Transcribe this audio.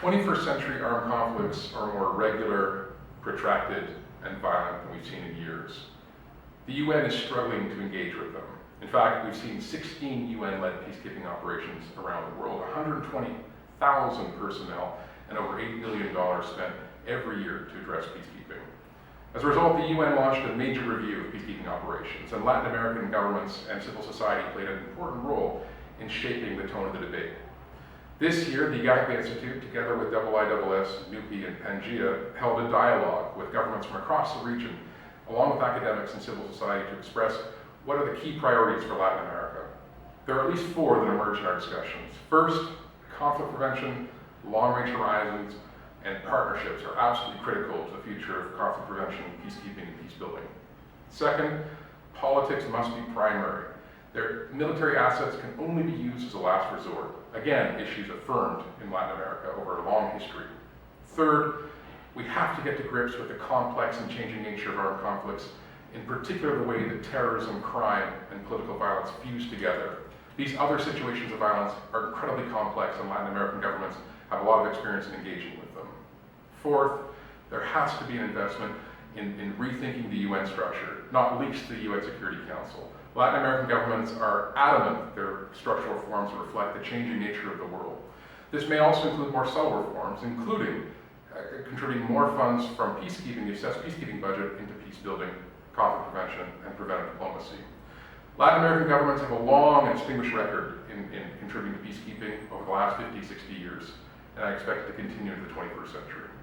21st century armed conflicts are more regular, protracted, and violent than we've seen in years. The UN is struggling to engage with them. In fact, we've seen 16 UN-led peacekeeping operations around the world, 120,000 personnel, and over $8 billion spent every year to address peacekeeping. As a result, the UN launched a major review of peacekeeping operations, and Latin American governments and civil society played an important role in shaping the tone of the debate. This year, the Igarapé Institute, together with IISS, NUPI, and Pangea, held a dialogue with governments from across the region, along with academics and civil society, to express what are the key priorities for Latin America. There are at least four that emerged in our discussions. First, conflict prevention, long-range horizons, and partnerships are absolutely critical to the future of conflict prevention, peacekeeping, and peacebuilding. Second, politics must be primary. Their military assets can only be used as a last resort. Again, issues affirmed in Latin America over a long history. Third, we have to get to grips with the complex and changing nature of armed conflicts, in particular the way that terrorism, crime, and political violence fuse together. These other situations of violence are incredibly complex, and Latin American governments have a lot of experience in engaging with them. Fourth, there has to be an investment in rethinking the UN structure, not least the UN Security Council. Latin American governments are adamant their structural reforms reflect the changing nature of the world. This may also include more subtle reforms, including contributing more funds from peacekeeping, the assessed peacekeeping budget, into peacebuilding, conflict prevention, and preventive diplomacy. Latin American governments have a long and distinguished record in contributing to peacekeeping over the last 50, 60 years, and I expect it to continue into the 21st century.